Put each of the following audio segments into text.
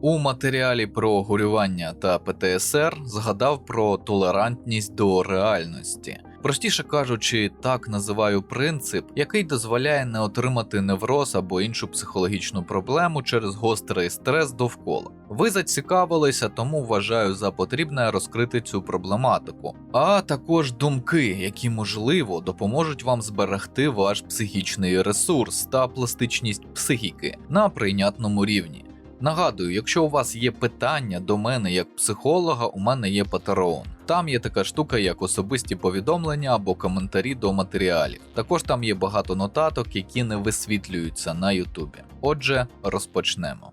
У матеріалі про горювання та ПТСР згадав про толерантність до реальності. Простіше кажучи, так називаю принцип, який дозволяє не отримати невроз або іншу психологічну проблему через гострий стрес довкола. Ви зацікавилися, тому вважаю за потрібне розкрити цю проблематику, а також думки, які, можливо, допоможуть вам зберегти ваш психічний ресурс та пластичність психіки на прийнятному рівні. Нагадую, якщо у вас є питання до мене як психолога, у мене є Patreon. Там є така штука, як особисті повідомлення або коментарі до матеріалів. Також там є багато нотаток, які не висвітлюються на Ютубі. Отже, розпочнемо.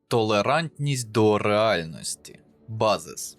Толерантність до реальності. Базис.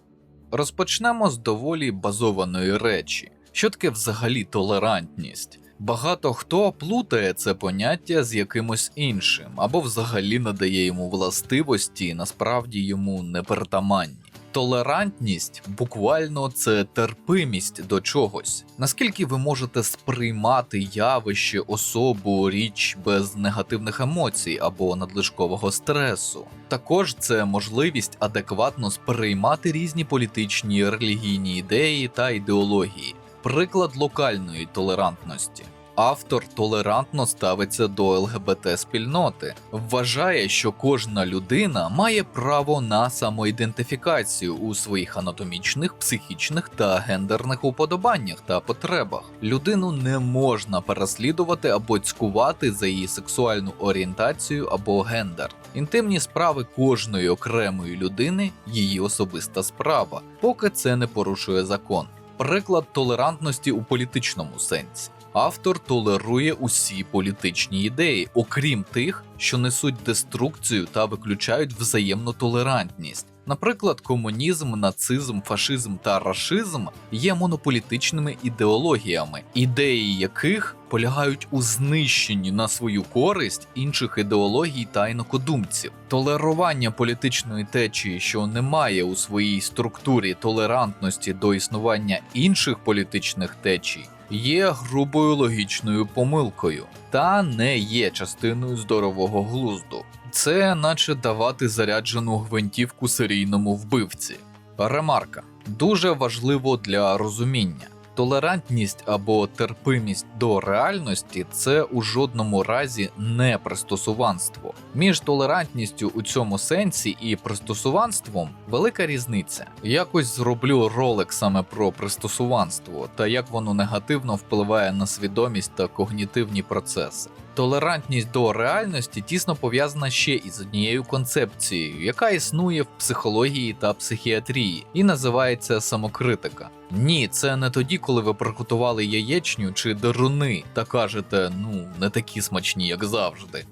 Розпочнемо з доволі базованої речі. Що таке взагалі толерантність? Багато хто плутає це поняття з якимось іншим, або взагалі надає йому властивості, насправді йому непритаманні. Толерантність буквально це терпимість до чогось. Наскільки ви можете сприймати явище, особу, річ без негативних емоцій або надлишкового стресу. Також це можливість адекватно сприймати різні політичні, релігійні ідеї та ідеології. Приклад локальної толерантності. Автор толерантно ставиться до ЛГБТ-спільноти, вважає, що кожна людина має право на самоідентифікацію у своїх анатомічних, психічних та гендерних уподобаннях та потребах. Людину не можна переслідувати або цькувати за її сексуальну орієнтацію або гендер. Інтимні справи кожної окремої людини – її особиста справа, поки це не порушує закон. Приклад толерантності у політичному сенсі. Автор толерує усі політичні ідеї, окрім тих, що несуть деструкцію та виключають взаємну толерантність. Наприклад, комунізм, нацизм, фашизм та рашизм є монополітичними ідеологіями, ідеї яких полягають у знищенні на свою користь інших ідеологій та інакодумців. Толерування політичної течії, що не має у своїй структурі толерантності до існування інших політичних течій, є грубою логічною помилкою та не є частиною здорового глузду. Це наче давати заряджену гвинтівку серійному вбивці. Ремарка. Дуже важливо для розуміння. Толерантність або терпимість до реальності – це у жодному разі не пристосуванство. Між толерантністю у цьому сенсі і пристосуванством велика різниця. Якось зроблю ролик саме про пристосуванство та як воно негативно впливає на свідомість та когнітивні процеси. Толерантність до реальності тісно пов'язана ще із однією концепцією, яка існує в психології та психіатрії, і називається самокритика. Ні, це не тоді, коли ви приготували яєчню чи деруни та кажете, не такі смачні, як завжди.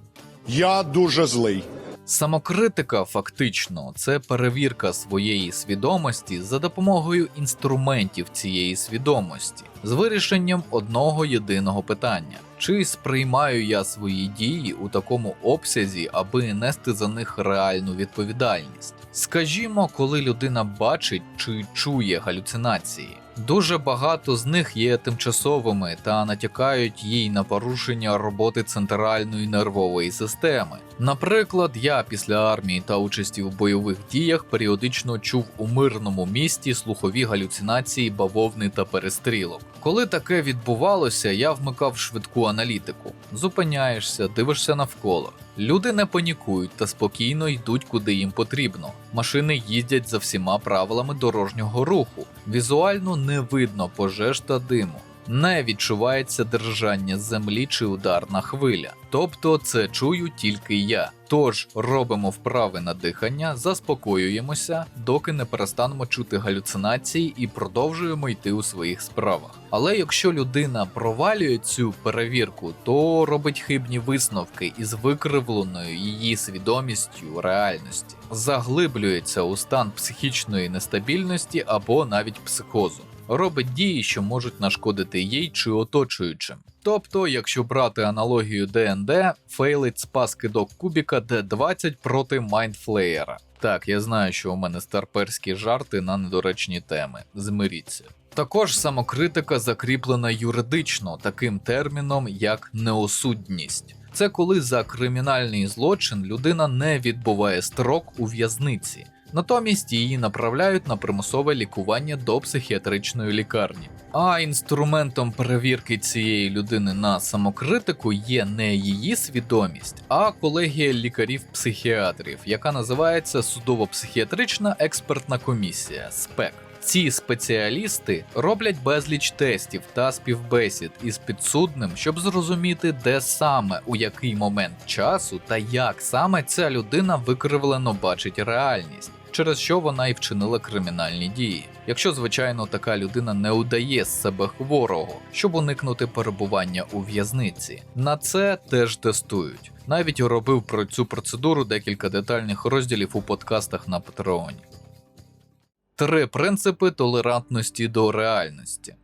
Я дуже злий. Самокритика, фактично, це перевірка своєї свідомості за допомогою інструментів цієї свідомості, з вирішенням одного єдиного питання. Чи сприймаю я свої дії у такому обсязі, аби нести за них реальну відповідальність? Скажімо, коли людина бачить чи чує галюцинації. Дуже багато з них є тимчасовими та натякають їй на порушення роботи центральної нервової системи. Наприклад, я після армії та участі в бойових діях періодично чув у мирному місті слухові галюцинації бавовни та перестрілок. Коли таке відбувалося, я вмикав швидку аналітику. Зупиняєшся, дивишся навколо. Люди не панікують та спокійно йдуть куди їм потрібно. Машини їздять за всіма правилами дорожнього руху. Візуально не видно пожеж та диму. Не відчувається держання землі чи ударна хвиля. Тобто це чую тільки я. Тож робимо вправи на дихання, заспокоюємося, доки не перестанемо чути галюцинації і продовжуємо йти у своїх справах. Але якщо людина провалює цю перевірку, то робить хибні висновки із викривленою її свідомістю реальності. Заглиблюється у стан психічної нестабільності або навіть психозу. Робить дії, що можуть нашкодити їй чи оточуючим. Тобто, якщо брати аналогію ДНД, фейлить спас кидок кубіка D20 проти Майндфлеєра. Так, я знаю, що у мене старперські жарти на недоречні теми. Змиріться. Також самокритика закріплена юридично таким терміном, як неосудність. Це коли за кримінальний злочин людина не відбуває строк у в'язниці. Натомість її направляють на примусове лікування до психіатричної лікарні. А інструментом перевірки цієї людини на самокритику є не її свідомість, а колегія лікарів-психіатрів, яка називається Судово-психіатрична експертна комісія СПЕК. Ці спеціалісти роблять безліч тестів та співбесід із підсудним, щоб зрозуміти, де саме, у який момент часу та як саме ця людина викривлено бачить реальність, через що вона і вчинила кримінальні дії. Якщо, звичайно, така людина не удає з себе хворого, щоб уникнути перебування у в'язниці. На це теж тестують. Навіть робив про цю процедуру декілька детальних розділів у подкастах на Патреоні. 3 принципи толерантності до реальності.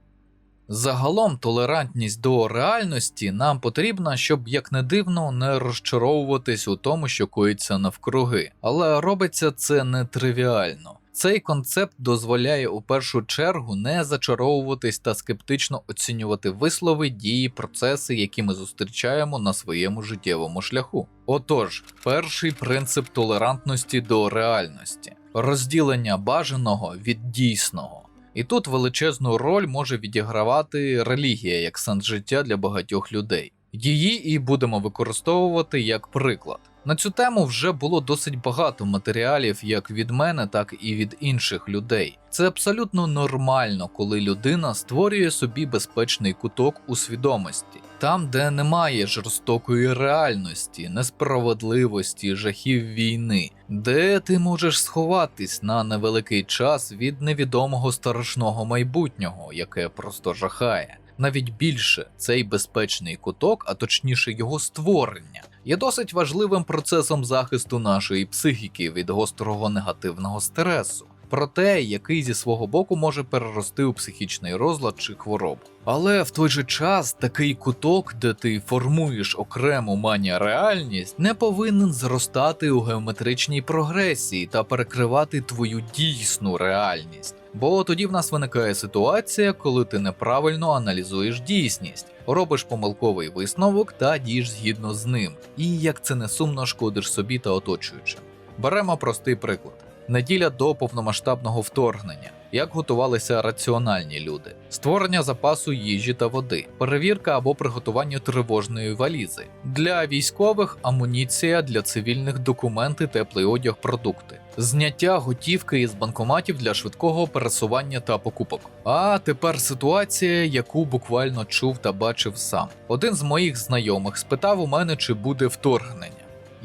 Загалом толерантність до реальності нам потрібна, щоб, як не дивно, не розчаровуватись у тому, що коїться навкруги. Але робиться це нетривіально. Цей концепт дозволяє у першу чергу не зачаровуватись та скептично оцінювати вислови, дії, процеси, які ми зустрічаємо на своєму життєвому шляху. Отож, перший принцип толерантності до реальності – розділення бажаного від дійсного. І тут величезну роль може відігравати релігія як сенс життя для багатьох людей. Її і будемо використовувати як приклад. На цю тему вже було досить багато матеріалів як від мене, так і від інших людей. Це абсолютно нормально, коли людина створює собі безпечний куток у свідомості. Там, де немає жорстокої реальності, несправедливості, жахів війни, де ти можеш сховатись на невеликий час від невідомого страшного майбутнього, яке просто жахає. Навіть більше, цей безпечний куток, а точніше його створення, є досить важливим процесом захисту нашої психіки від гострого негативного стресу, проте який зі свого боку може перерости у психічний розлад чи хворобу. Але в той же час такий куток, де ти формуєш окрему манія-реальність, не повинен зростати у геометричній прогресії та перекривати твою дійсну реальність. Бо тоді в нас виникає ситуація, коли ти неправильно аналізуєш дійсність, робиш помилковий висновок та дієш згідно з ним, і, як це не сумно, шкодиш собі та оточуючим. Беремо простий приклад. Неділя до повномасштабного вторгнення. Як готувалися раціональні люди? Створення запасу їжі та води, перевірка або приготування тривожної валізи. Для військових – амуніція, для цивільних – документи, теплий одяг, продукти. Зняття готівки із банкоматів для швидкого пересування та покупок. А тепер ситуація, яку буквально чув та бачив сам. Один з моїх знайомих спитав у мене, чи буде вторгнення.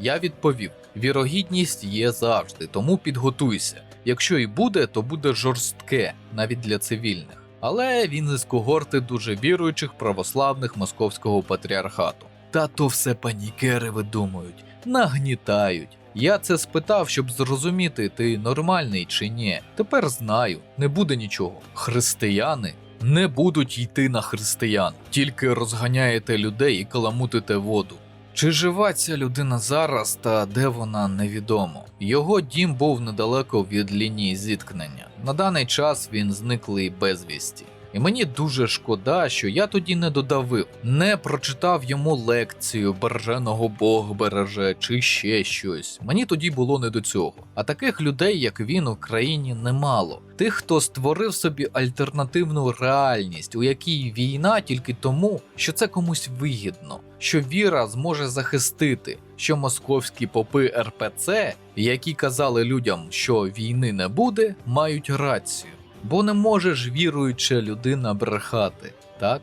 Я відповів: вірогідність є завжди, тому підготуйся. Якщо і буде, то буде жорстке, навіть для цивільних. Але він із когорти дуже віруючих православних московського патріархату. Та то все панікери видумують, нагнітають. Я це спитав, щоб зрозуміти, ти нормальний чи ні. Тепер знаю, не буде нічого. Християни не будуть йти на християн, тільки розганяєте людей і каламутите воду. Чи жива ця людина зараз та де вона, невідомо. Його дім був недалеко від лінії зіткнення. На даний час він зниклий безвісті. І мені дуже шкода, що я тоді не додавив, не прочитав йому лекцію «Береженого Бог береже» чи ще щось. Мені тоді було не до цього. А таких людей, як він, у країні немало. Тих, хто створив собі альтернативну реальність, у якій війна тільки тому, що це комусь вигідно, що віра зможе захистити, що московські попи РПЦ, які казали людям, що війни не буде, мають рацію. Бо не може ж віруюча людина брехати, так?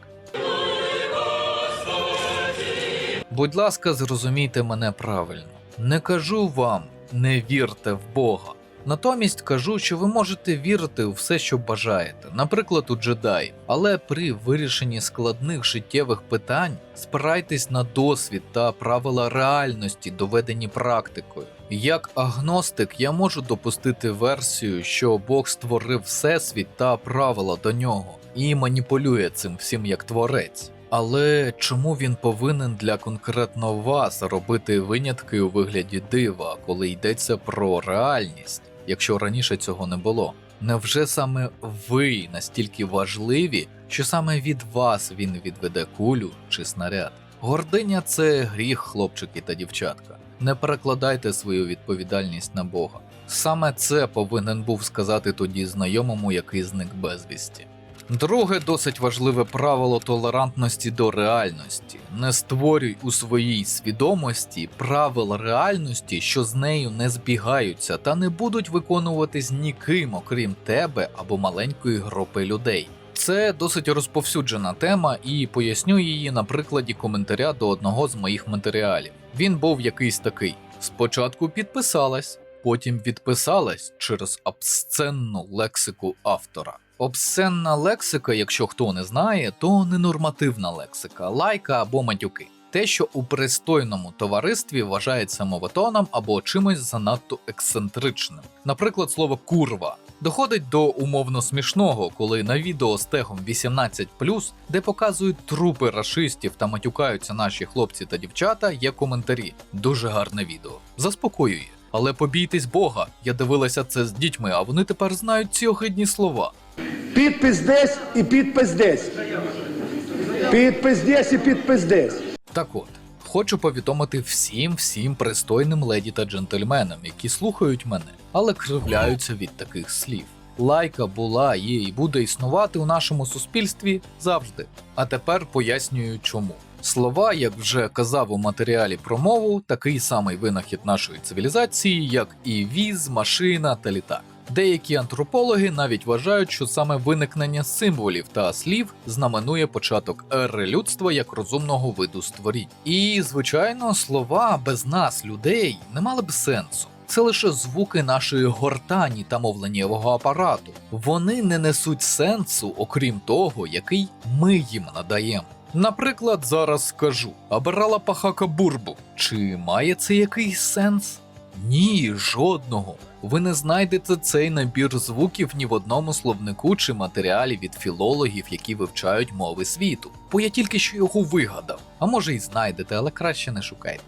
Будь ласка, зрозумійте мене правильно. Не кажу вам, не вірте в Бога. Натомість кажу, що ви можете вірити у все, що бажаєте, наприклад, у джедаїв. Але при вирішенні складних життєвих питань спирайтесь на досвід та правила реальності, доведені практикою. Як агностик я можу допустити версію, що Бог створив всесвіт та правила до нього і маніпулює цим всім як творець. Але чому він повинен для конкретно вас робити винятки у вигляді дива, коли йдеться про реальність, якщо раніше цього не було? Невже саме ви настільки важливі, що саме від вас він відведе кулю чи снаряд? Гординя – це гріх, хлопчики та дівчатка. Не перекладайте свою відповідальність на Бога. Саме це повинен був сказати тоді знайомому, який зник безвісті. Друге досить важливе правило толерантності до реальності. Не створюй у своїй свідомості правил реальності, що з нею не збігаються та не будуть виконуватись ніким, окрім тебе або маленької групи людей. Це досить розповсюджена тема, і поясню її на прикладі коментаря до одного з моїх матеріалів. Він був якийсь такий. Спочатку підписалась, потім відписалась через обсценну лексику автора. Обсценна лексика, якщо хто не знає, то ненормативна лексика, лайка або матюки. Те, що у пристойному товаристві вважається мовотоном або чимось занадто ексцентричним. Наприклад, слово «курва». Доходить до умовно смішного, коли на відео з тегом 18+, де показують трупи рашистів та матюкаються наші хлопці та дівчата, є коментарі. Дуже гарне відео. Заспокоює. Але побійтесь Бога, я дивилася це з дітьми, а вони тепер знають ці огидні слова. Підпис десь і підпис десь. Підпис десь і підпис десь. Так от, хочу повідомити всім пристойним леді та джентльменам, які слухають мене, але кривляються від таких слів. Лайка була, є і буде існувати у нашому суспільстві завжди. А тепер пояснюю чому. Слова, як вже казав у матеріалі про мову, такий самий винахід нашої цивілізації, як і віз, машина та літак. Деякі антропологи навіть вважають, що саме виникнення символів та слів знаменує початок ери людства як розумного виду створінь. І, звичайно, слова без нас, людей, не мали б сенсу. Це лише звуки нашої гортані та мовленнєвого апарату. Вони не несуть сенсу, окрім того, який ми їм надаємо. Наприклад, зараз скажу «Абирала пахака бурбу». Чи має це якийсь сенс? Ні, жодного. Ви не знайдете цей набір звуків ні в одному словнику чи матеріалі від філологів, які вивчають мови світу. Бо я тільки що його вигадав. А може й знайдете, але краще не шукайте.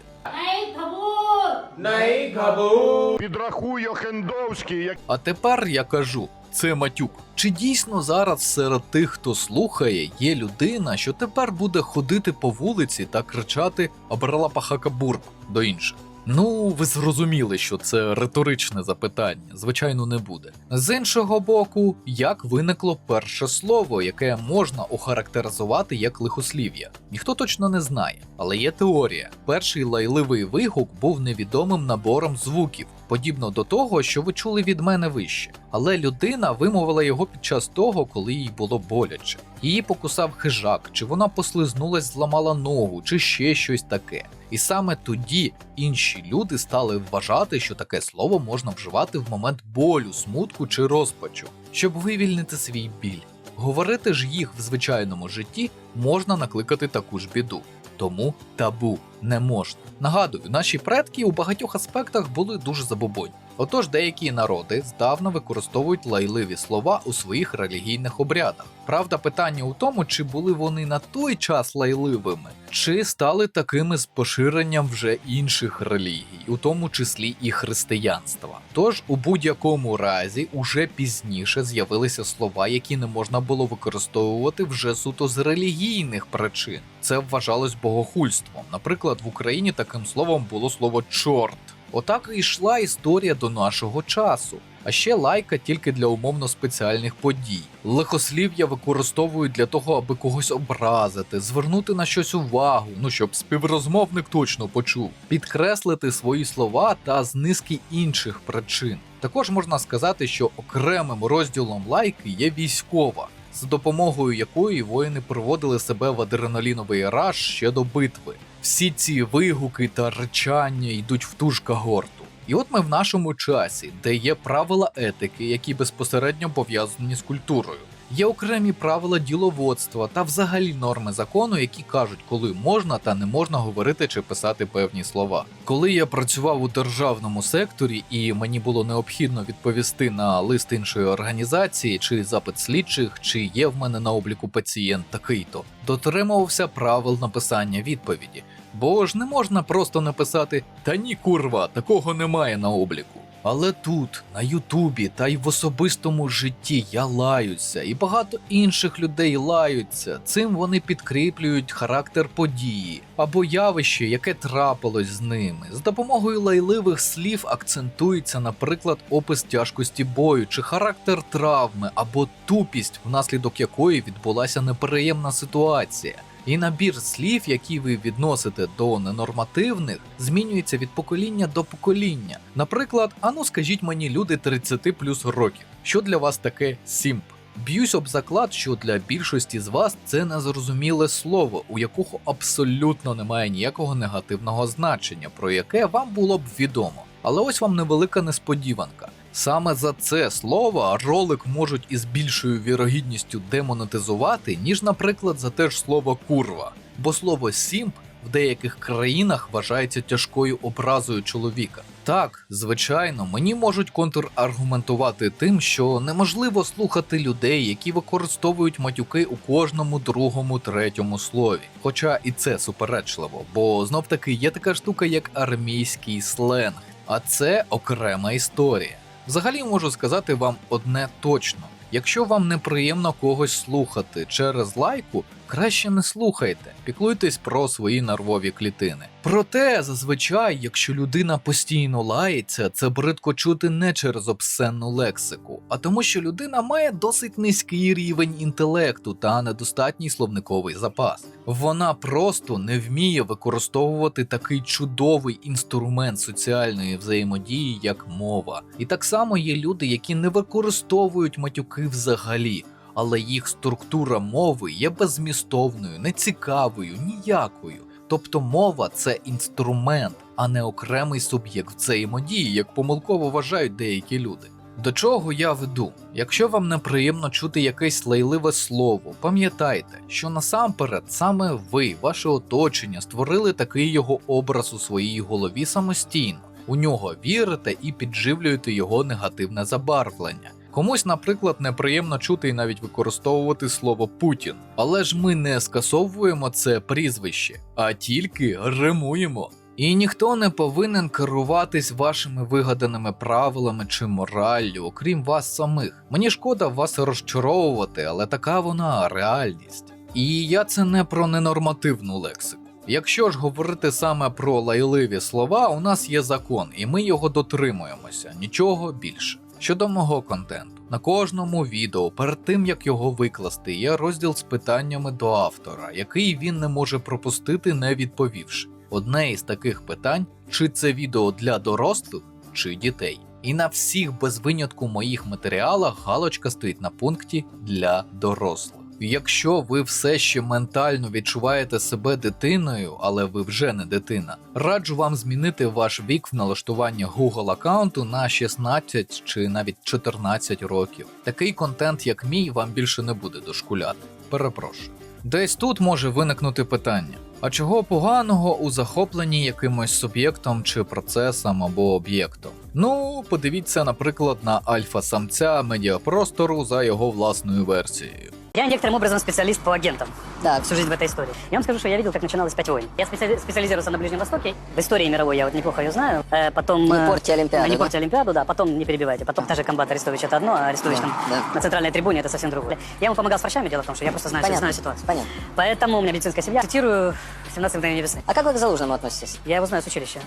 Підрахуй Охендовський, як А тепер я кажу, це матюк. Чи дійсно зараз серед тих, хто слухає, є людина, що тепер буде ходити по вулиці та кричати «Абрала пахака бурб» до інших? Ну, ви зрозуміли, що це риторичне запитання, звичайно, не буде. З іншого боку, як виникло перше слово, яке можна охарактеризувати як лихослів'я? Ніхто точно не знає, але є теорія. Перший лайливий вигук був невідомим набором звуків, подібно до того, що ви чули від мене вище. Але людина вимовила його під час того, коли їй було боляче. Її покусав хижак, чи вона послизнулась, зламала ногу, чи ще щось таке. І саме тоді інші люди стали вважати, що таке слово можна вживати в момент болю, смутку чи розпачу, щоб вивільнити свій біль. Говорити ж їх в звичайному житті можна накликати таку ж біду. Тому табу не можна. Нагадую, наші предки у багатьох аспектах були дуже забобонні. Отож, деякі народи здавна використовують лайливі слова у своїх релігійних обрядах. Правда, питання у тому, чи були вони на той час лайливими, чи стали такими з поширенням вже інших релігій, у тому числі і християнства. Тож, у будь-якому разі, уже пізніше з'явилися слова, які не можна було використовувати вже суто з релігійних причин. Це вважалось богохульством. Наприклад, в Україні таким словом було слово «чорт». Отак і йшла історія до нашого часу. А ще лайка тільки для умовно спеціальних подій. Лихослів'я використовують для того, аби когось образити, звернути на щось увагу, щоб співрозмовник точно почув, підкреслити свої слова та з низки інших причин. Також можна сказати, що окремим розділом лайки є військова, за допомогою якої воїни приводили себе в адреналіновий раж ще до битви. Всі ці вигуки та речання йдуть в ту ж когорту. І от ми в нашому часі, де є правила етики, які безпосередньо пов'язані з культурою. Є окремі правила діловодства та взагалі норми закону, які кажуть, коли можна та не можна говорити чи писати певні слова. Коли я працював у державному секторі і мені було необхідно відповісти на лист іншої організації чи запит слідчих, чи є в мене на обліку пацієнт такий-то, дотримувався правил написання відповіді. Бо ж не можна просто написати «Та ні, курва, такого немає на обліку». Але тут, на Ютубі та й в особистому житті я лаюся, і багато інших людей лаються. Цим вони підкріплюють характер події або явище, яке трапилось з ними. З допомогою лайливих слів акцентується, наприклад, опис тяжкості бою чи характер травми або тупість, внаслідок якої відбулася неприємна ситуація. І набір слів, які ви відносите до ненормативних, змінюється від покоління до покоління. Наприклад, ану скажіть мені, люди 30 плюс років, що для вас таке сімп? Б'юсь об заклад, що для більшості з вас це незрозуміле слово, у якого абсолютно немає ніякого негативного значення, про яке вам було б відомо. Але ось вам невелика несподіванка. Саме за це слово ролик можуть із більшою вірогідністю демонетизувати, ніж, наприклад, за те ж слово курва. Бо слово сімп в деяких країнах вважається тяжкою образою чоловіка. Так, звичайно, мені можуть контраргументувати тим, що неможливо слухати людей, які використовують матюки у кожному другому, третьому слові. Хоча і це суперечливо, бо знов-таки є така штука, як армійський сленг. А це окрема історія. Взагалі можу сказати вам одне точно. Якщо вам неприємно когось слухати через лайку, краще не слухайте, піклуйтесь про свої нервові клітини. Проте, зазвичай, якщо людина постійно лається, це бридко чути не через обсценну лексику, а тому, що людина має досить низький рівень інтелекту та недостатній словниковий запас. Вона просто не вміє використовувати такий чудовий інструмент соціальної взаємодії, як мова. І так само є люди, які не використовують матюки взагалі, але їх структура мови є беззмістовною, нецікавою, ніякою. Тобто мова – це інструмент, а не окремий суб'єкт взаємодії, як помилково вважають деякі люди. До чого я веду? Якщо вам неприємно чути якесь лайливе слово, пам'ятайте, що насамперед саме ви, ваше оточення, створили такий його образ у своїй голові самостійно. У нього вірите і підживлюєте його негативне забарвлення. Комусь, наприклад, неприємно чути і навіть використовувати слово Путін. Але ж ми не скасовуємо це прізвище, а тільки римуємо. І ніхто не повинен керуватись вашими вигаданими правилами чи мораллю, окрім вас самих. Мені шкода вас розчаровувати, але така вона реальність. І я це не про ненормативну лексику. Якщо ж говорити саме про лайливі слова, у нас є закон, і ми його дотримуємося, нічого більше. Щодо мого контенту, на кожному відео перед тим як його викласти є розділ з питаннями до автора, який він не може пропустити, не відповівши. Одне із таких питань, чи це відео для дорослих, чи дітей. І на всіх без винятку моїх матеріалах галочка стоїть на пункті «для дорослих». Якщо ви все ще ментально відчуваєте себе дитиною, але ви вже не дитина, раджу вам змінити ваш вік в налаштуванні Google аккаунту на 16 чи навіть 14 років. Такий контент, як мій, вам більше не буде дошкуляти. Перепрошую. Десь тут може виникнути питання. А чого поганого у захопленні якимось суб'єктом чи процесом або об'єктом? Ну, подивіться, наприклад, на альфа-самця медіапростору за його власною версією. Я некоторым образом специалист по агентам. Так. Всю жизнь в этой истории. Я вам скажу, что я видел, как начиналось 5 войн. Я специализировался на Ближнем Востоке. В истории мировой я вот неплохо ее знаю. Потом... Не портите Олимпиаду, Не да? портите Олимпиаду, да. Потом не перебивайте. Потом та же комбат Арестович это одно, а Арестович там да. на центральной трибуне это совсем другое. Я ему помогал с врачами, дело в том, что я просто знаю ситуацию. Понятно. Поэтому у меня медицинская семья. Цитирую 17 мгновений весны. А как вы к Залужному относитесь? Я его знаю с училища.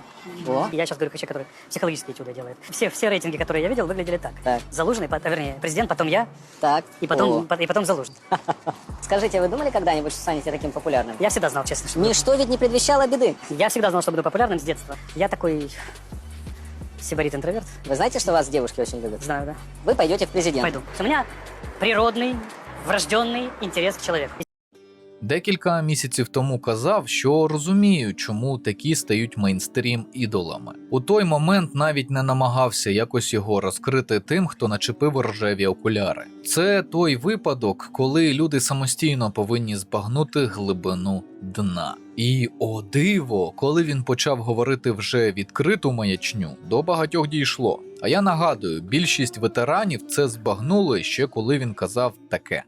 О. Я сейчас говорю как человек, который психологические этюды делает. Все рейтинги, которые я видел, выглядели так. Так. Залужный, вернее, президент, потом я, Так. и потом Залужный. Скажите, вы думали когда-нибудь, что станете таким популярным? Я всегда знал, честно, что... Ничто ведь не предвещало беды. Я всегда знал, что буду популярным с детства. Я такой сибарит-интроверт. Вы знаете, что вас девушки очень любят? Знаю, да. Вы пойдете в президенты. Пойду. У меня природный, врожденный интерес к человеку. Декілька місяців тому казав, що розумію, чому такі стають мейнстрім-ідолами. У той момент навіть не намагався якось його розкрити тим, хто начепив рожеві окуляри. Це той випадок, коли люди самостійно повинні збагнути глибину дна. І, о диво, коли він почав говорити вже відкриту маячню, до багатьох дійшло. А я нагадую, більшість ветеранів це збагнули ще коли він казав таке.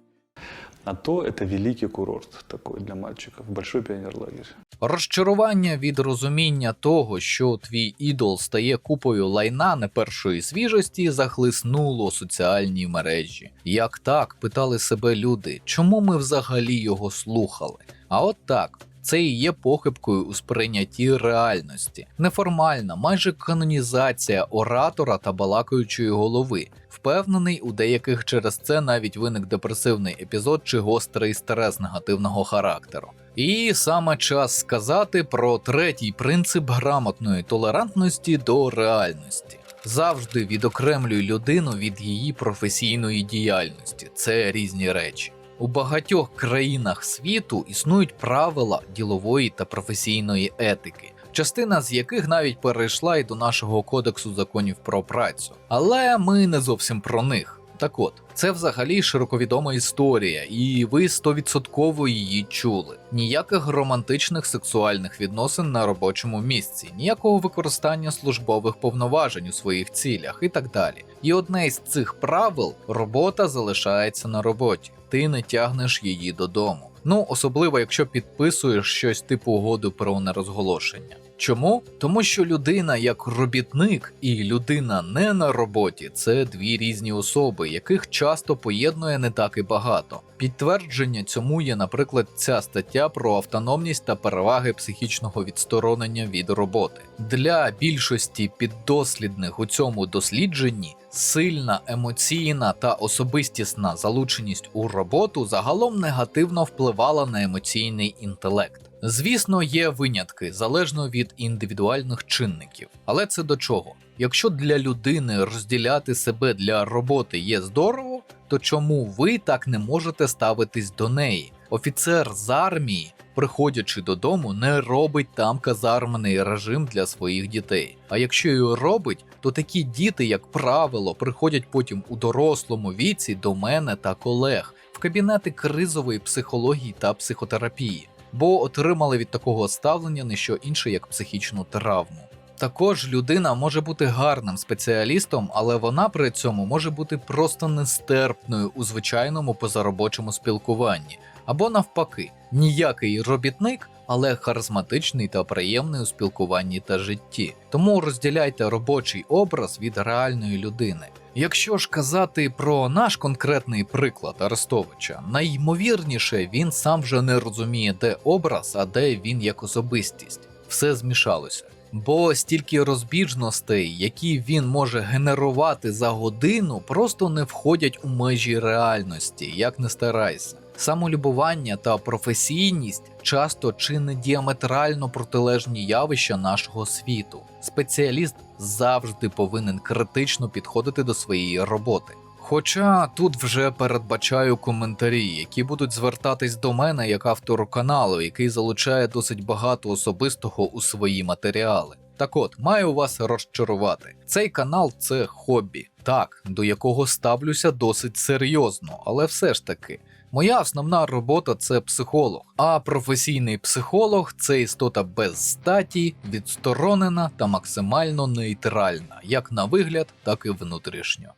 А то это великий курорт такой для мальчиков, большой пионерлагерь. Розчарування від розуміння того, що твій ідол стає купою лайна не першої свіжості, захлиснуло соціальні мережі. Як так, питали себе люди, чому ми взагалі його слухали? А от так. Це і є похибкою у сприйнятті реальності. Неформальна, майже канонізація оратора та балакаючої голови. Впевнений, у деяких через це навіть виник депресивний епізод чи гострий стрес негативного характеру. І саме час сказати про третій принцип грамотної толерантності до реальності. Завжди відокремлюй людину від її професійної діяльності. Це різні речі. У багатьох країнах світу існують правила ділової та професійної етики, частина з яких навіть перейшла й до нашого кодексу законів про працю. Але ми не зовсім про них. Так от, це взагалі широковідома історія, і ви 100% її чули. Ніяких романтичних сексуальних відносин на робочому місці, ніякого використання службових повноважень у своїх цілях і так далі. І одне із цих правил – робота залишається на роботі. Ти не тягнеш її додому. Ну, особливо, якщо підписуєш щось типу угоди про нерозголошення. Чому? Тому що людина як робітник і людина не на роботі – це дві різні особи, яких часто поєднує не так і багато. Підтвердження цьому є, наприклад, ця стаття про автономність та переваги психічного відсторонення від роботи. Для більшості піддослідних у цьому дослідженні сильна емоційна та особистісна залученість у роботу загалом негативно впливала на емоційний інтелект. Звісно, є винятки, залежно від індивідуальних чинників. Але це до чого? Якщо для людини розділяти себе для роботи є здорово, то чому ви так не можете ставитись до неї? Офіцер з армії, приходячи додому, не робить там казарменний режим для своїх дітей. А якщо і робить, то такі діти, як правило, приходять потім у дорослому віці до мене та колег в кабінети кризової психології та психотерапії, бо отримали від такого ставлення не що інше, як психічну травму. Також людина може бути гарним спеціалістом, але вона при цьому може бути просто нестерпною у звичайному позаробочому спілкуванні. Або навпаки, ніякий робітник, але харизматичний та приємний у спілкуванні та житті. Тому розділяйте робочий образ від реальної людини. Якщо ж казати про наш конкретний приклад Арестовича, найймовірніше він сам вже не розуміє, де образ, а де він як особистість. Все змішалося. Бо стільки розбіжностей, які він може генерувати за годину, просто не входять у межі реальності, як не старайся. Самолюбування та професійність часто чи не діаметрально протилежні явища нашого світу. Спеціаліст завжди повинен критично підходити до своєї роботи. Хоча тут вже передбачаю коментарі, які будуть звертатись до мене як автору каналу, який залучає досить багато особистого у свої матеріали. Так от, маю вас розчарувати. Цей канал – це хобі. Так, до якого ставлюся досить серйозно, але все ж таки. Моя основна робота – це психолог, а професійний психолог – це істота без статі, відсторонена та максимально нейтральна, як на вигляд, так і внутрішньо.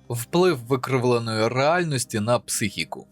Вплив викривленої реальності на психіку.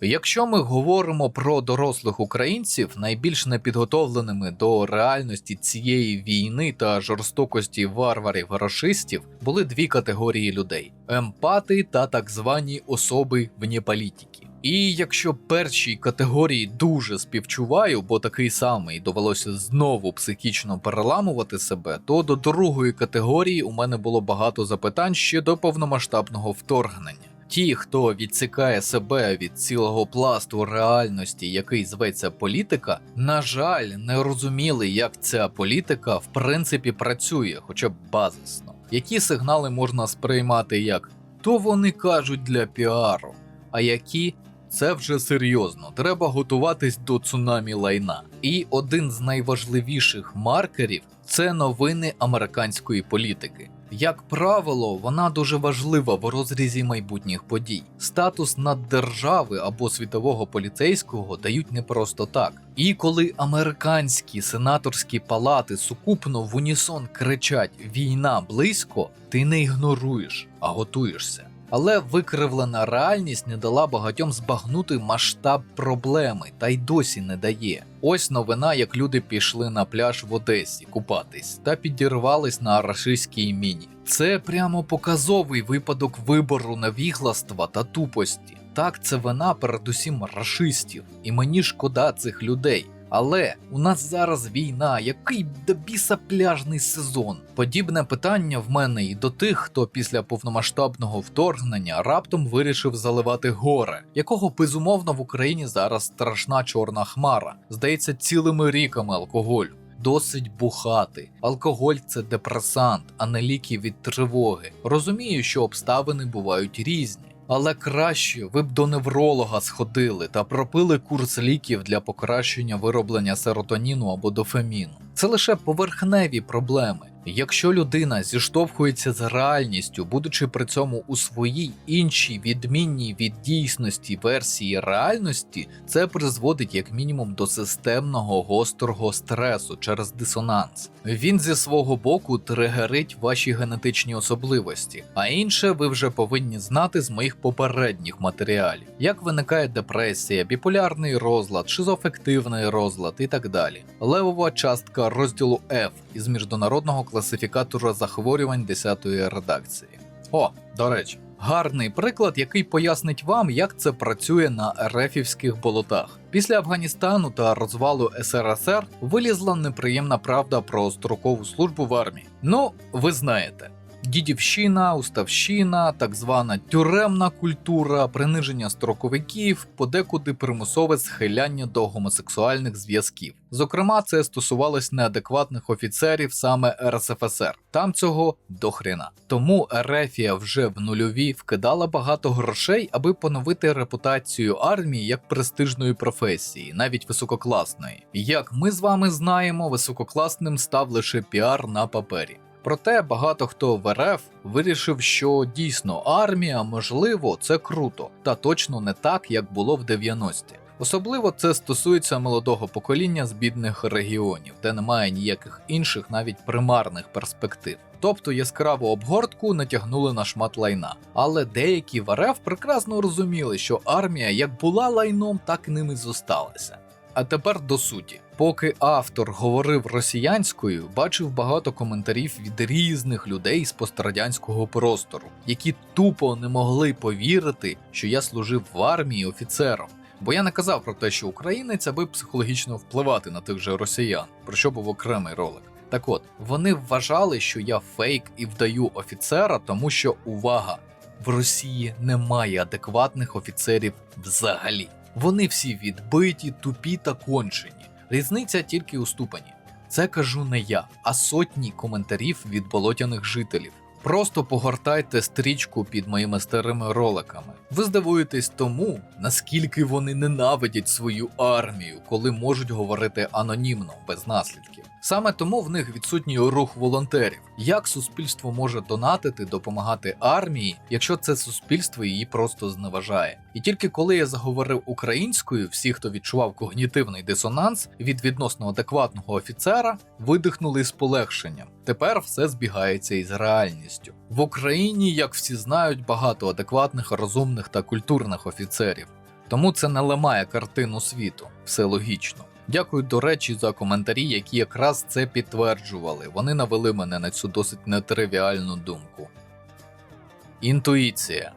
Якщо ми говоримо про дорослих українців, найбільш непідготовленими до реальності цієї війни та жорстокості варварів-рашистів були дві категорії людей – емпати та так звані особи вне політики. І якщо першій категорії дуже співчуваю, бо такий самий довелося знову психічно переламувати себе, то до другої категорії у мене було багато запитань ще до повномасштабного вторгнення. Ті, хто відсікає себе від цілого пласту реальності, який зветься політика, на жаль, не розуміли, як ця політика в принципі працює, хоча б базисно. Які сигнали можна сприймати як «то вони кажуть для піару», а які це вже серйозно, треба готуватись до цунамі лайна. І один з найважливіших маркерів – це новини американської політики. Як правило, вона дуже важлива в розрізі майбутніх подій. Статус наддержави або світового поліцейського дають не просто так. І коли американські сенаторські палати сукупно в унісон кричать «війна близько», ти не ігноруєш, а готуєшся. Але викривлена реальність не дала багатьом збагнути масштаб проблеми, та й досі не дає. Ось новина, як люди пішли на пляж в Одесі купатись та підірвались на рашистській міні. Це прямо показовий випадок вибору невігластва та тупості. Так, це вина передусім рашистів, і мені шкода цих людей. Але у нас зараз війна, який до біса пляжний сезон? Подібне питання в мене і до тих, хто після повномасштабного вторгнення раптом вирішив заливати горе, якого безумовно в Україні зараз страшна чорна хмара, здається цілими ріками алкоголю. Досить бухати. Алкоголь – це депресант, а не ліки від тривоги. Розумію, що обставини бувають різні. Але краще ви б до невролога сходили та пропили курс ліків для покращення вироблення серотоніну або дофаміну. Це лише поверхневі проблеми. Якщо людина зіштовхується з реальністю, будучи при цьому у своїй іншій відмінній від дійсності версії реальності, це призводить як мінімум до системного гострого стресу через дисонанс. Він зі свого боку тригерить ваші генетичні особливості, а інше ви вже повинні знати з моїх попередніх матеріалів. Як виникає депресія, біполярний розлад, шизоафективний розлад і так далі. Левова частка розділу F із міжнародного класифікатора захворювань 10-ї редакції. О, до речі, гарний приклад, який пояснить вам, як це працює на ерефівських болотах. Після Афганістану та розвалу СРСР вилізла неприємна правда про строкову службу в армії. Ну, ви знаєте. Дідівщина, уставщина, так звана тюремна культура, приниження строковиків, подекуди примусове схиляння до гомосексуальних зв'язків. Зокрема, це стосувалось неадекватних офіцерів саме РСФСР. Там цього дохрена. Тому Ерефія вже в нульові вкидала багато грошей, аби поновити репутацію армії як престижної професії, навіть висококласної. Як ми з вами знаємо, висококласним став лише піар на папері. Проте багато хто в РФ вирішив, що дійсно армія, можливо, це круто, та точно не так, як було в 90-ті. Особливо це стосується молодого покоління з бідних регіонів, де немає ніяких інших навіть примарних перспектив. Тобто яскраву обгортку натягнули на шмат лайна. Але деякі в РФ прекрасно розуміли, що армія як була лайном, так і ним і зосталася. А тепер до суті. Поки автор говорив росіянською, бачив багато коментарів від різних людей з пострадянського простору, які тупо не могли повірити, що я служив в армії офіцером. Бо я не казав про те, що українець, аби психологічно впливати на тих же росіян, про що був окремий ролик. Так от, вони вважали, що я фейк і вдаю офіцера, тому що, увага, в Росії немає адекватних офіцерів взагалі. Вони всі відбиті, тупі та кончені. Різниця тільки у ступені. Це кажу не я, а сотні коментарів від болотяних жителів. Просто погортайте стрічку під моїми старими роликами. Ви здивуєтесь тому, наскільки вони ненавидять свою армію, коли можуть говорити анонімно, без наслідків. Саме тому в них відсутній рух волонтерів. Як суспільство може донатити, допомагати армії, якщо це суспільство її просто зневажає? І тільки коли я заговорив українською, всі, хто відчував когнітивний дисонанс від відносно адекватного офіцера, видихнули з полегшенням. Тепер все збігається із реальністю. В Україні, як всі знають, багато адекватних, розумних та культурних офіцерів. Тому це не ламає картину світу. Все логічно. Дякую, до речі, за коментарі, які якраз це підтверджували. Вони навели мене на цю досить нетривіальну думку. Інтуїція.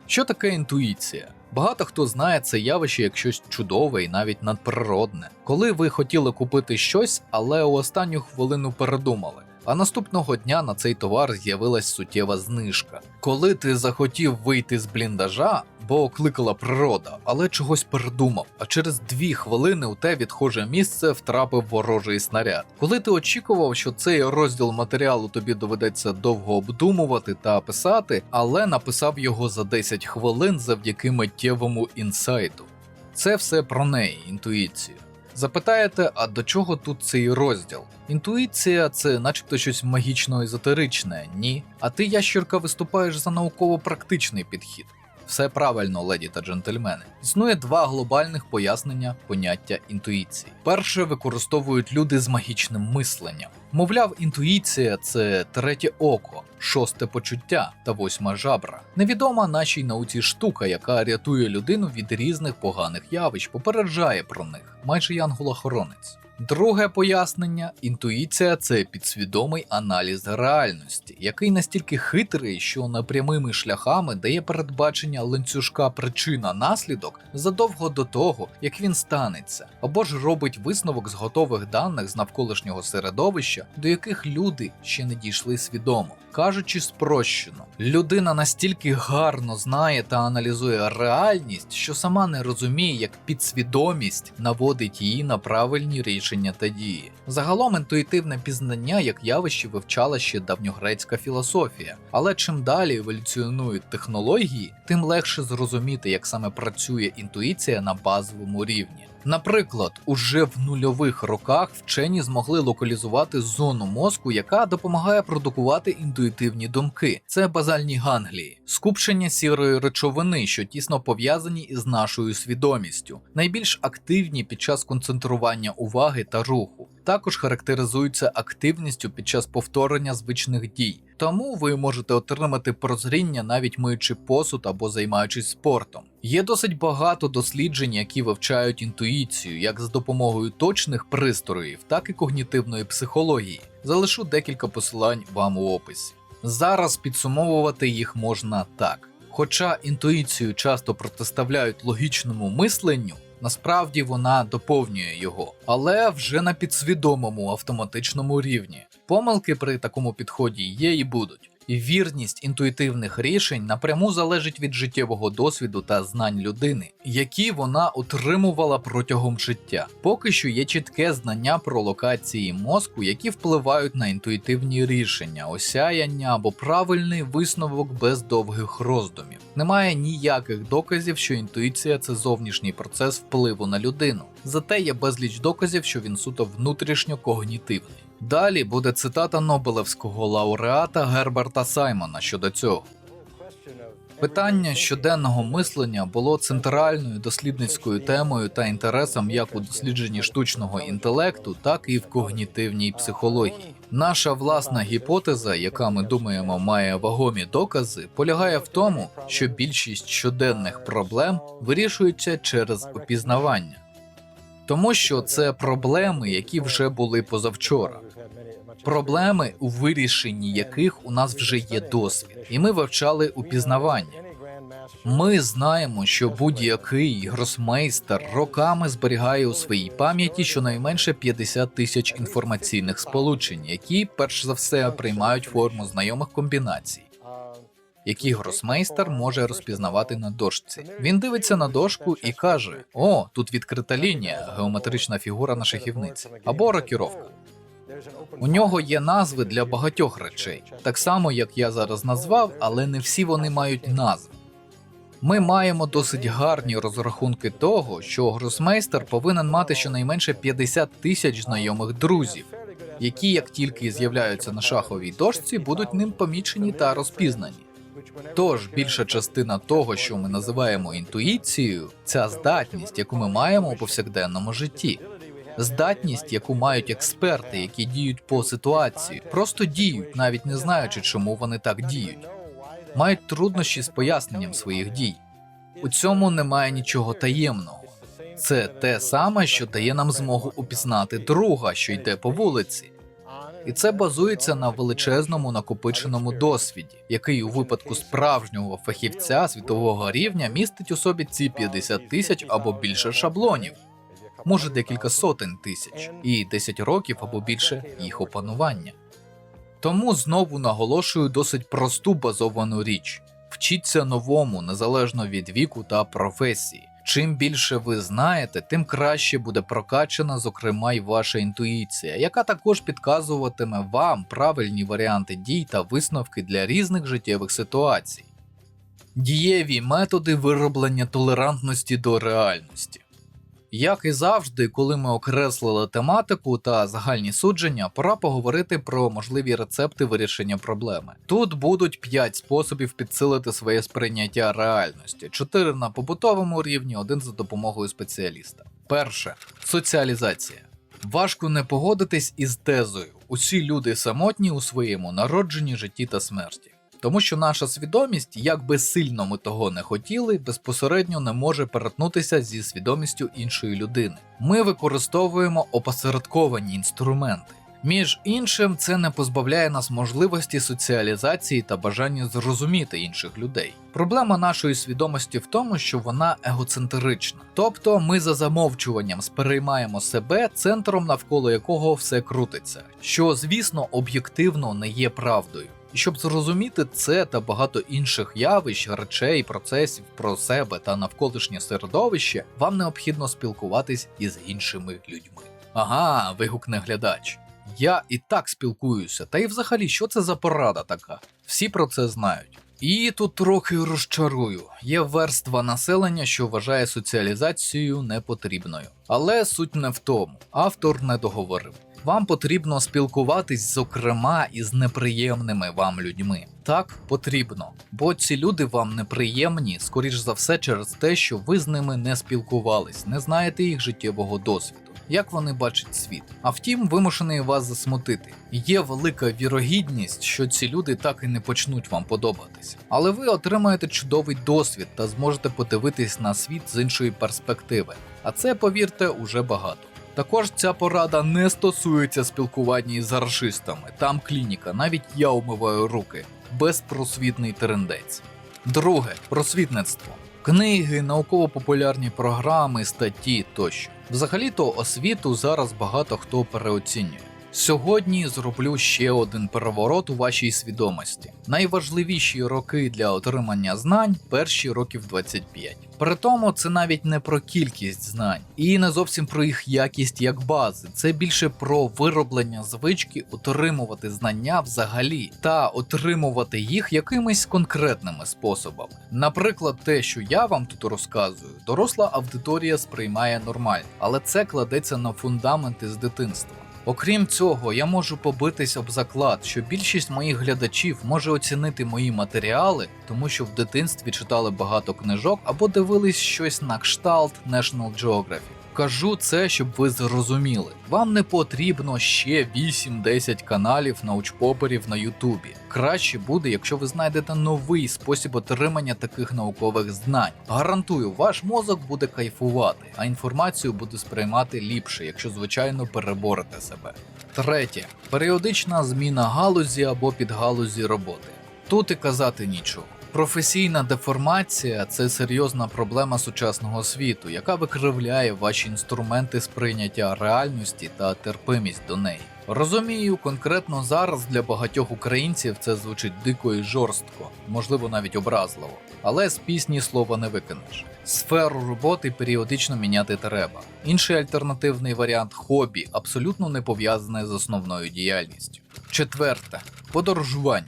Що таке інтуїція? Багато хто знає це явище як щось чудове і навіть надприродне. Коли ви хотіли купити щось, але у останню хвилину передумали. А наступного дня на цей товар з'явилась суттєва знижка. Коли ти захотів вийти з бліндажа, бо кликала природа, але чогось передумав, а через 2 хвилини у те відхоже місце втрапив ворожий снаряд. Коли ти очікував, що цей розділ матеріалу тобі доведеться довго обдумувати та писати, але написав його за 10 хвилин завдяки миттєвому інсайту. Це все про неї, інтуїцію. Запитаєте, а до чого тут цей розділ? Інтуїція – це начебто щось магічно-езотеричне, ні? А ти, ящірка, виступаєш за науково-практичний підхід. Все правильно, леді та джентльмени. Існує два глобальних пояснення поняття інтуїції. Перше використовують люди з магічним мисленням. Мовляв, інтуїція – це третє око, шосте почуття та восьма жабра. Невідома нашій науці штука, яка рятує людину від різних поганих явищ, попереджає про них, майже янгол-охоронець. Друге пояснення – інтуїція – це підсвідомий аналіз реальності, який настільки хитрий, що непрямими шляхами дає передбачення ланцюжка причина-наслідок задовго до того, як він станеться, або ж робить висновок з готових даних з навколишнього середовища, до яких люди ще не дійшли свідомо. Кажучи спрощено, людина настільки гарно знає та аналізує реальність, що сама не розуміє, як підсвідомість наводить її на правильні рішення та дії. Загалом інтуїтивне пізнання як явище вивчала ще давньогрецька філософія, але чим далі еволюціонують технології, тим легше зрозуміти, як саме працює інтуїція на базовому рівні. Наприклад, уже в нульових роках вчені змогли локалізувати зону мозку, яка допомагає продукувати інтуїтивні думки. Це базальні ганглії, скупчення сірої речовини, що тісно пов'язані із нашою свідомістю, найбільш активні під час концентрування уваги та руху. Також характеризуються активністю під час повторення звичних дій. Тому ви можете отримати прозріння навіть миючи посуд або займаючись спортом. Є досить багато досліджень, які вивчають інтуїцію, як з допомогою точних пристроїв, так і когнітивної психології. Залишу декілька посилань вам у описі. Зараз підсумовувати їх можна так. Хоча інтуїцію часто протиставляють логічному мисленню, насправді вона доповнює його, але вже на підсвідомому автоматичному рівні. Помилки при такому підході є і будуть. І вірність інтуїтивних рішень напряму залежить від життєвого досвіду та знань людини, які вона отримувала протягом життя. Поки що є чітке знання про локації мозку, які впливають на інтуїтивні рішення, осяяння або правильний висновок без довгих роздумів. Немає ніяких доказів, що інтуїція – це зовнішній процес впливу на людину. Зате є безліч доказів, що він суто внутрішньо-когнітивний. Далі буде цитата Нобелевського лауреата Герберта Саймона щодо цього. Питання щоденного мислення було центральною дослідницькою темою та інтересом як у дослідженні штучного інтелекту, так і в когнітивній психології. Наша власна гіпотеза, яка, ми думаємо, має вагомі докази, полягає в тому, що більшість щоденних проблем вирішуються через опізнавання. Тому що це проблеми, які вже були позавчора. Проблеми, у вирішенні яких у нас вже є досвід, і ми вивчали упізнавання. Ми знаємо, що будь-який гросмейстер роками зберігає у своїй пам'яті щонайменше 50 тисяч інформаційних сполучень, які, перш за все, приймають форму знайомих комбінацій, які гросмейстер може розпізнавати на дошці. Він дивиться на дошку і каже: «О, тут відкрита лінія, геометрична фігура на шахівниці» або рокіровка. У нього є назви для багатьох речей, так само, як я зараз назвав, але не всі вони мають назви. Ми маємо досить гарні розрахунки того, що гросмейстер повинен мати щонайменше 50 тисяч знайомих друзів, які, як тільки з'являються на шаховій дошці, будуть ним помічені та розпізнані. Тож, більша частина того, що ми називаємо інтуїцією, ця здатність, яку ми маємо у повсякденному житті. Здатність, яку мають експерти, які діють по ситуації, просто діють, навіть не знаючи, чому вони так діють. Мають труднощі з поясненням своїх дій. У цьому немає нічого таємного. Це те саме, що дає нам змогу упізнати друга, що йде по вулиці. І це базується на величезному накопиченому досвіді, який у випадку справжнього фахівця світового рівня містить у собі ці 50 тисяч або більше шаблонів, може декілька сотень тисяч, і 10 років або більше їх опанування. Тому знову наголошую досить просту базовану річ. Вчіться новому, незалежно від віку та професії. Чим більше ви знаєте, тим краще буде прокачана, зокрема, й ваша інтуїція, яка також підказуватиме вам правильні варіанти дій та висновки для різних життєвих ситуацій. Дієві методи вироблення толерантності до реальності. Як і завжди, коли ми окреслили тематику та загальні судження, пора поговорити про можливі рецепти вирішення проблеми. Тут будуть 5 способів підсилити своє сприйняття реальності, 4 на побутовому рівні, 1 за допомогою спеціаліста. Перше. Соціалізація. Важко не погодитись із тезою «усі люди самотні у своєму народженні, житті та смерті». Тому що наша свідомість, як би сильно ми того не хотіли, безпосередньо не може перетнутися зі свідомістю іншої людини. Ми використовуємо опосередковані інструменти. Між іншим, це не позбавляє нас можливості соціалізації та бажання зрозуміти інших людей. Проблема нашої свідомості в тому, що вона егоцентрична. Тобто ми за замовчуванням сприймаємо себе центром, навколо якого все крутиться, що, звісно, об'єктивно не є правдою. І щоб зрозуміти це та багато інших явищ, речей, процесів про себе та навколишнє середовище, вам необхідно спілкуватись із іншими людьми. Ага, вигукне глядач. Я і так спілкуюся, та й взагалі, що це за порада така? Всі про це знають. І тут трохи розчарую. Є верства населення, що вважає соціалізацію непотрібною. Але суть не в тому. Автор не договорив. Вам потрібно спілкуватись, зокрема, із неприємними вам людьми. Так, потрібно. Бо ці люди вам неприємні, скоріш за все, через те, що ви з ними не спілкувались, не знаєте їх життєвого досвіду. Як вони бачать світ. А втім, вимушений вас засмутити. Є велика вірогідність, що ці люди так і не почнуть вам подобатися. Але ви отримаєте чудовий досвід та зможете подивитись на світ з іншої перспективи. А це, повірте, уже багато. Також ця порада не стосується спілкування із рашистами. Там клініка, навіть я умиваю руки. Безпросвітний трендець. Друге. Просвітництво. Книги, науково-популярні програми, статті тощо. Взагалі-то освіту зараз багато хто переоцінює. Сьогодні зроблю ще один переворот у вашій свідомості. Найважливіші роки для отримання знань – перші років 25. Притому це навіть не про кількість знань і не зовсім про їх якість як бази. Це більше про вироблення звички отримувати знання взагалі та отримувати їх якимись конкретними способами. Наприклад, те, що я вам тут розказую, доросла аудиторія сприймає нормально, але це кладеться на фундаменти з дитинства. Окрім цього, я можу побитись об заклад, що більшість моїх глядачів може оцінити мої матеріали, тому що в дитинстві читали багато книжок або дивились щось на кшталт National Geographic. Кажу це, щоб ви зрозуміли. Вам не потрібно ще 8-10 каналів научпоперів на Ютубі. Краще буде, якщо ви знайдете новий спосіб отримання таких наукових знань. Гарантую, ваш мозок буде кайфувати, а інформацію буде сприймати ліпше, якщо, звичайно, переборете себе. Третє. Періодична зміна галузі або підгалузі роботи. Тут і казати нічого. Професійна деформація – це серйозна проблема сучасного світу, яка викривляє ваші інструменти сприйняття реальності та терпимість до неї. Розумію, конкретно зараз для багатьох українців це звучить дико і жорстко, можливо навіть образливо, але з пісні слова не викинеш. Сферу роботи періодично міняти треба. Інший альтернативний варіант – хобі, абсолютно не пов'язане з основною діяльністю. Четверте. Подорожування.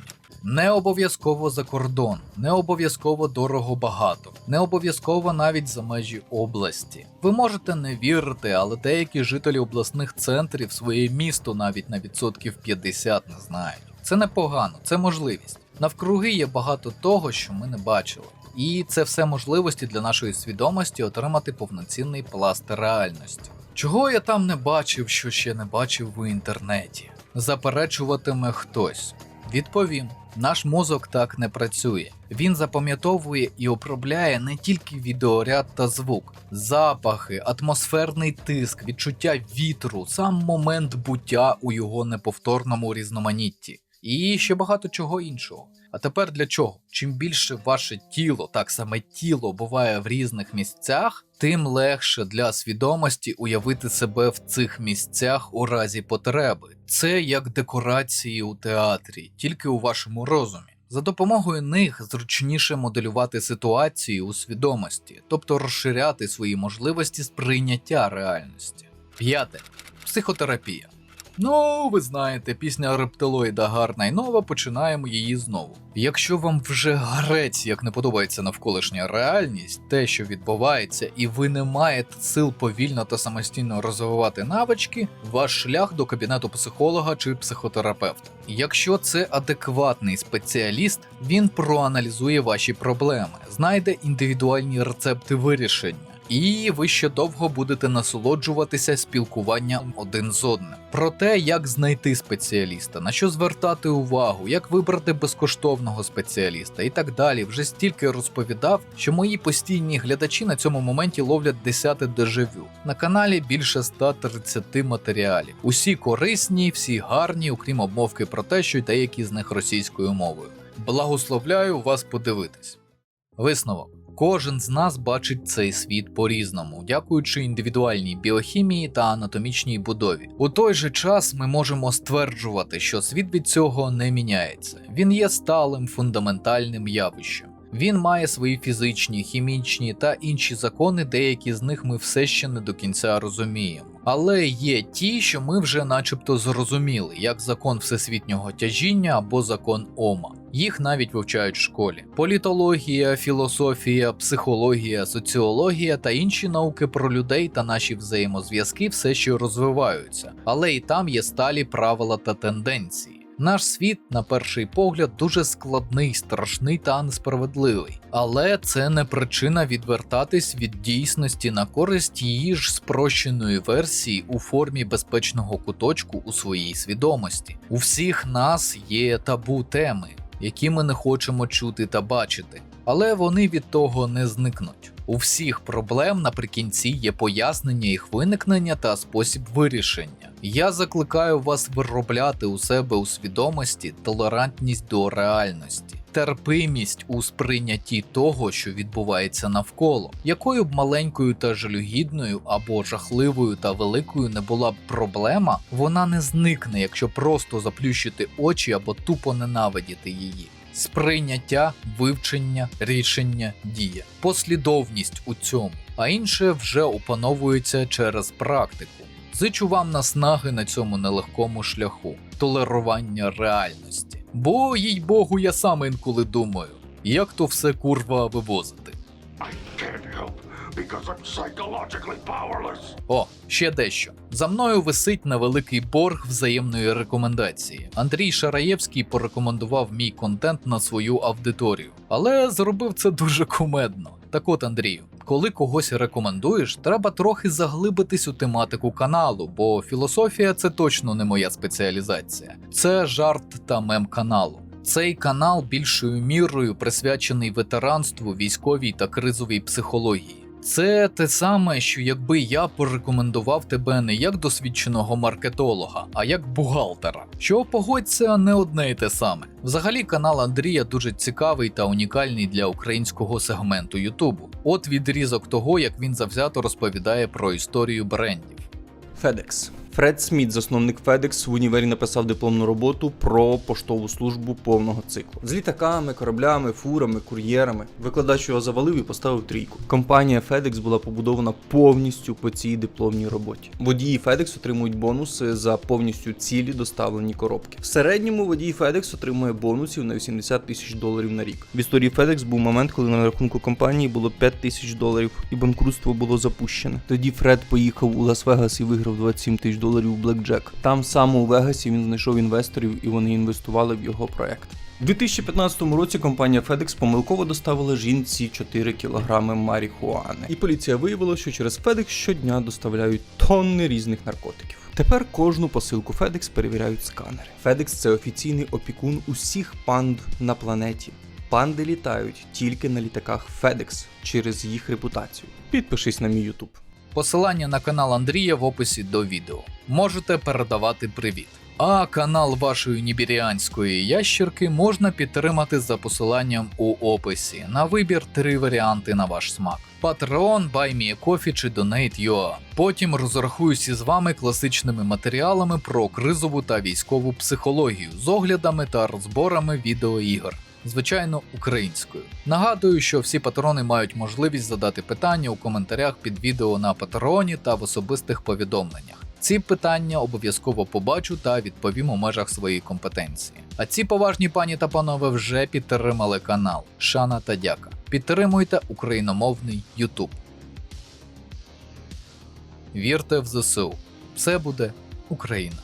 Не обов'язково за кордон, не обов'язково дорого-багато, не обов'язково навіть за межі області. Ви можете не вірити, але деякі жителі обласних центрів своє місто навіть на відсотків 50 не знають. Це непогано, це можливість. Навкруги є багато того, що ми не бачили. І це все можливості для нашої свідомості отримати повноцінний пласт реальності. Чого я там не бачив, що ще не бачив в інтернеті? Заперечуватиме хтось. Відповім. Наш мозок так не працює. Він запам'ятовує і обробляє не тільки відеоряд та звук, запахи, атмосферний тиск, відчуття вітру, сам момент буття у його неповторному різноманітті. І ще багато чого іншого. А тепер для чого? Чим більше ваше тіло, так саме тіло, буває в різних місцях, тим легше для свідомості уявити себе в цих місцях у разі потреби. Це як декорації у театрі, тільки у вашому розумі. За допомогою них зручніше моделювати ситуацію у свідомості, тобто розширяти свої можливості сприйняття реальності. П'яте. Психотерапія. Ну, ви знаєте, пісня рептилоїда гарна й нова, починаємо її знову. Якщо вам вже грець як не подобається навколишня реальність, те, що відбувається, і ви не маєте сил повільно та самостійно розвивати навички, ваш шлях до кабінету психолога чи психотерапевта. Якщо це адекватний спеціаліст, він проаналізує ваші проблеми, знайде індивідуальні рецепти вирішення. І ви ще довго будете насолоджуватися спілкуванням один з одним. Про те, як знайти спеціаліста, на що звертати увагу, як вибрати безкоштовного спеціаліста і так далі, вже стільки розповідав, що мої постійні глядачі на цьому моменті ловлять 10-те дежавю. На каналі більше 130 матеріалів. Усі корисні, всі гарні, окрім обмовки про те, що деякі з них російською мовою. Благословляю вас подивитись. Висновок. Кожен з нас бачить цей світ по-різному, дякуючи індивідуальній біохімії та анатомічній будові. У той же час ми можемо стверджувати, що світ від цього не міняється. Він є сталим, фундаментальним явищем. Він має свої фізичні, хімічні та інші закони, деякі з них ми все ще не до кінця розуміємо. Але є ті, що ми вже начебто зрозуміли, як закон всесвітнього тяжіння або закон Ома. Їх навіть вивчають в школі. Політологія, філософія, психологія, соціологія та інші науки про людей та наші взаємозв'язки все ще розвиваються, але і там є сталі правила та тенденції. Наш світ, на перший погляд, дуже складний, страшний та несправедливий. Але це не причина відвертатись від дійсності на користь її ж спрощеної версії у формі безпечного куточку у своїй свідомості. У всіх нас є табу теми, які ми не хочемо чути та бачити, але вони від того не зникнуть. У всіх проблем наприкінці є пояснення їх виникнення та спосіб вирішення. Я закликаю вас виробляти у себе у свідомості толерантність до реальності, терпимість у сприйнятті того, що відбувається навколо. Якою б маленькою та жалюгідною або жахливою та великою не була б проблема, вона не зникне, якщо просто заплющити очі або тупо ненавидіти її. Сприйняття, вивчення, рішення, дія. Послідовність у цьому, а інше вже опановується через практику. Зичу вам наснаги на цьому нелегкому шляху – толерування реальності. Бо, їй-богу, я сам інколи думаю, як то все курва вивозити. I can't help because I'm psychologically powerless. О, ще дещо. За мною висить невеликий борг взаємної рекомендації. Андрій Шараєвський порекомендував мій контент на свою аудиторію. Але зробив це дуже кумедно. Так от, Андрію, коли когось рекомендуєш, треба трохи заглибитись у тематику каналу, бо філософія – це точно не моя спеціалізація. Це жарт та мем каналу. Цей канал більшою мірою присвячений ветеранству, військовій та кризовій психології. Це те саме, що якби я порекомендував тебе не як досвідченого маркетолога, а як бухгалтера. Що, погодься, не одне й те саме. Взагалі канал Андрія дуже цікавий та унікальний для українського сегменту Ютубу. От відрізок того, як він завзято розповідає про історію брендів. FedEx. Фред Сміт, засновник FedEx, в універі написав дипломну роботу про поштову службу повного циклу. З літаками, кораблями, фурами, кур'єрами. Викладач його завалив і поставив 3. Компанія FedEx була побудована повністю по цій дипломній роботі. Водії FedEx отримують бонуси за повністю цілі доставлені коробки. В середньому водій FedEx отримує бонусів на $80 000 на рік. В історії FedEx був момент, коли на рахунку компанії було $5000 і банкрутство було запущене. Тоді Фред поїхав у Лас-Вегас і виграв $27 000 у блекджек. Там саме у Вегасі він знайшов інвесторів і вони інвестували в його проект. У 2015 році компанія FedEx помилково доставила жінці 4 кілограми марихуани. І поліція виявила, що через FedEx щодня доставляють тонни різних наркотиків. Тепер кожну посилку FedEx перевіряють сканери. FedEx – це офіційний опікун усіх панд на планеті. Панди літають тільки на літаках FedEx через їх репутацію. Підпишись на мій YouTube. Посилання на канал Андрія в описі до відео. Можете передавати привіт. А канал вашої ніберіанської ящірки можна підтримати за посиланням у описі. На вибір 3 варіанти на ваш смак. Patreon, BuyMeACoffee чи Donate.ua. Потім розрахуюся з вами класичними матеріалами про кризову та військову психологію з оглядами та розборами відеоігр. Звичайно, українською. Нагадую, що всі патрони мають можливість задати питання у коментарях під відео на Патреоні та в особистих повідомленнях. Ці питання обов'язково побачу та відповім у межах своєї компетенції. А ці поважні пані та панове вже підтримали канал. Шана та дяка. Підтримуйте україномовний YouTube. Вірте в ЗСУ. Все буде Україна.